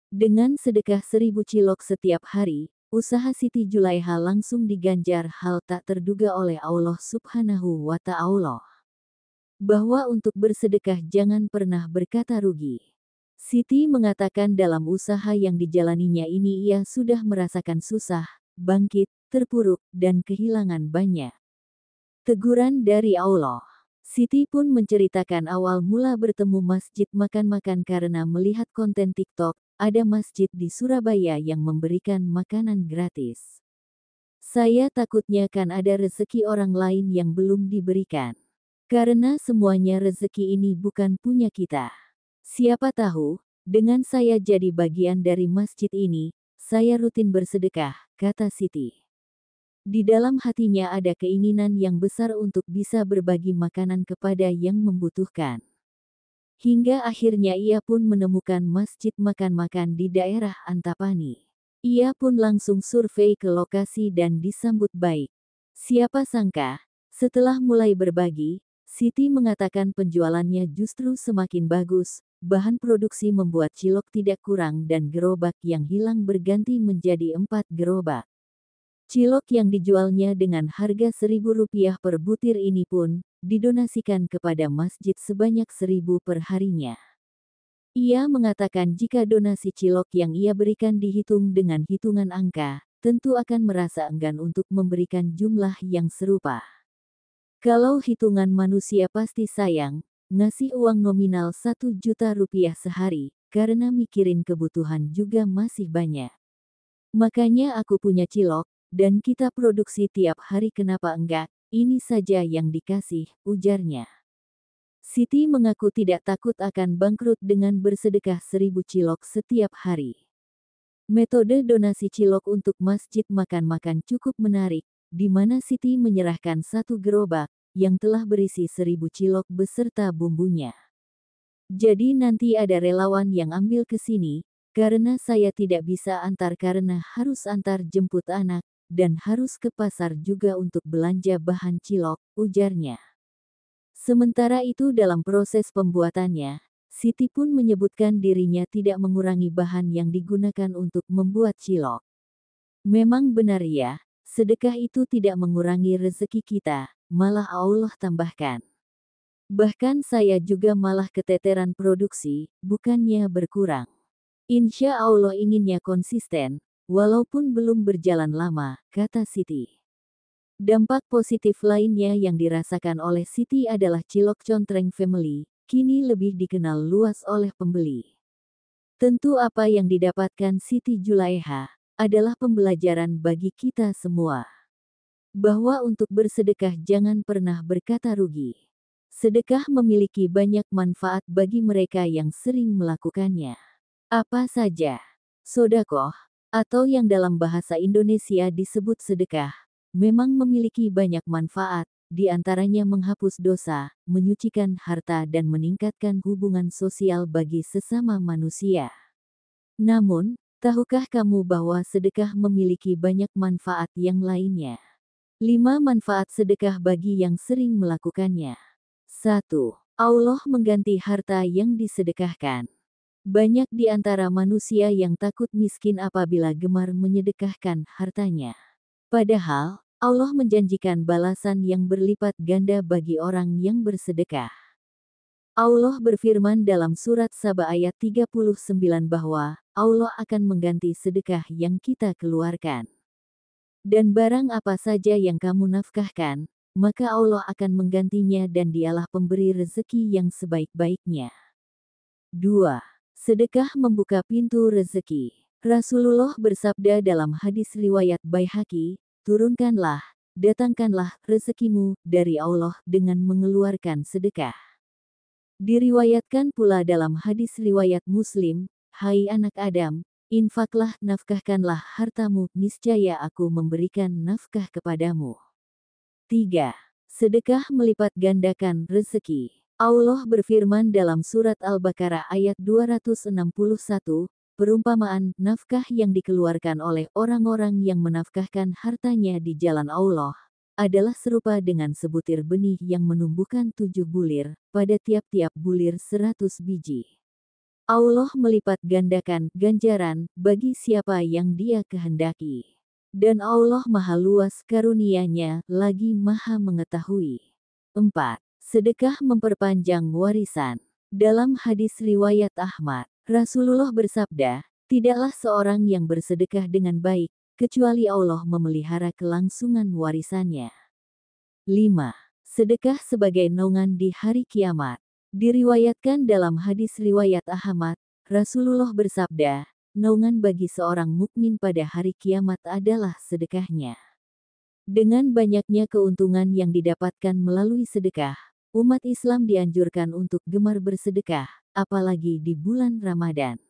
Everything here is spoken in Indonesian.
Dengan sedekah 1.000 cilok setiap hari, usaha Siti Julaiha langsung diganjar hal tak terduga oleh Allah Subhanahu wa Ta'ala. Bahwa untuk bersedekah jangan pernah berkata rugi. Siti mengatakan dalam usaha yang dijalaninya ini ia sudah merasakan susah, bangkit, terpuruk, dan kehilangan banyak teguran dari Allah. Siti pun menceritakan awal mula bertemu masjid makan-makan karena melihat konten TikTok, ada masjid di Surabaya yang memberikan makanan gratis. Saya takutnya kan ada rezeki orang lain yang belum diberikan. Karena semuanya rezeki ini bukan punya kita. Siapa tahu, dengan saya jadi bagian dari masjid ini, saya rutin bersedekah, kata Siti. Di dalam hatinya ada keinginan yang besar untuk bisa berbagi makanan kepada yang membutuhkan. Hingga akhirnya ia pun menemukan masjid makan-makan di daerah Antapani. Ia pun langsung survei ke lokasi dan disambut baik. Siapa sangka, setelah mulai berbagi, Siti mengatakan penjualannya justru semakin bagus, bahan produksi membuat cilok tidak kurang dan gerobak yang hilang berganti menjadi 4 gerobak. Cilok yang dijualnya dengan harga Rp1.000 per butir ini pun, didonasikan kepada masjid sebanyak 1.000 per harinya. Ia mengatakan jika donasi cilok yang ia berikan dihitung dengan hitungan angka, tentu akan merasa enggan untuk memberikan jumlah yang serupa. Kalau hitungan manusia pasti sayang, ngasih uang nominal Rp1.000.000 sehari, karena mikirin kebutuhan juga masih banyak. Makanya aku punya cilok, dan kita produksi tiap hari kenapa enggak, ini saja yang dikasih, ujarnya. Siti mengaku tidak takut akan bangkrut dengan bersedekah 1.000 cilok setiap hari. Metode donasi cilok untuk masjid makan-makan cukup menarik, di mana Siti menyerahkan 1 gerobak, yang telah berisi 1.000 cilok beserta bumbunya. Jadi nanti ada relawan yang ambil ke sini, karena saya tidak bisa antar karena harus antar jemput anak, dan harus ke pasar juga untuk belanja bahan cilok, ujarnya. Sementara itu dalam proses pembuatannya, Siti pun menyebutkan dirinya tidak mengurangi bahan yang digunakan untuk membuat cilok. Memang benar ya, sedekah itu tidak mengurangi rezeki kita, malah Allah tambahkan. Bahkan saya juga malah keteteran produksi, bukannya berkurang. Insya Allah inginnya konsisten, walaupun belum berjalan lama, kata Siti. Dampak positif lainnya yang dirasakan oleh Siti adalah cilok contreng family, kini lebih dikenal luas oleh pembeli. Tentu apa yang didapatkan Siti Julaiha, adalah pembelajaran bagi kita semua. Bahwa untuk bersedekah jangan pernah berkata rugi. Sedekah memiliki banyak manfaat bagi mereka yang sering melakukannya. Apa saja? Sodakoh, atau yang dalam bahasa Indonesia disebut sedekah, memang memiliki banyak manfaat, di antaranya menghapus dosa, menyucikan harta dan meningkatkan hubungan sosial bagi sesama manusia. Namun, tahukah kamu bahwa sedekah memiliki banyak manfaat yang lainnya? 5 manfaat sedekah bagi yang sering melakukannya. 1. Allah mengganti harta yang disedekahkan. Banyak di antara manusia yang takut miskin apabila gemar menyedekahkan hartanya. Padahal, Allah menjanjikan balasan yang berlipat ganda bagi orang yang bersedekah. Allah berfirman dalam surat Saba ayat 39 bahwa, Allah akan mengganti sedekah yang kita keluarkan. Dan barang apa saja yang kamu nafkahkan, maka Allah akan menggantinya dan dialah pemberi rezeki yang sebaik-baiknya. 2. Sedekah membuka pintu rezeki. Rasulullah bersabda dalam hadis riwayat Baihaqi, turunkanlah, datangkanlah rezekimu dari Allah dengan mengeluarkan sedekah. Diriwayatkan pula dalam hadis riwayat Muslim, hai anak Adam, infaklah nafkahkanlah hartamu, niscaya aku memberikan nafkah kepadamu. 3. Sedekah melipat gandakan rezeki. Allah berfirman dalam surat Al-Baqarah ayat 261, perumpamaan nafkah yang dikeluarkan oleh orang-orang yang menafkahkan hartanya di jalan Allah, adalah serupa dengan sebutir benih yang menumbuhkan 7 bulir, pada tiap-tiap bulir 100 biji. Allah melipat gandakan ganjaran bagi siapa yang Dia kehendaki. Dan Allah Maha Luas karunia-Nya lagi Maha mengetahui. 4. Sedekah memperpanjang warisan. Dalam hadis riwayat Ahmad, Rasulullah bersabda, "Tidaklah seorang yang bersedekah dengan baik, kecuali Allah memelihara kelangsungan warisannya." 5. Sedekah sebagai naungan di hari kiamat. Diriwayatkan dalam hadis riwayat Ahmad, Rasulullah bersabda, naungan bagi seorang mukmin pada hari kiamat adalah sedekahnya. Dengan banyaknya keuntungan yang didapatkan melalui sedekah, umat Islam dianjurkan untuk gemar bersedekah, apalagi di bulan Ramadan.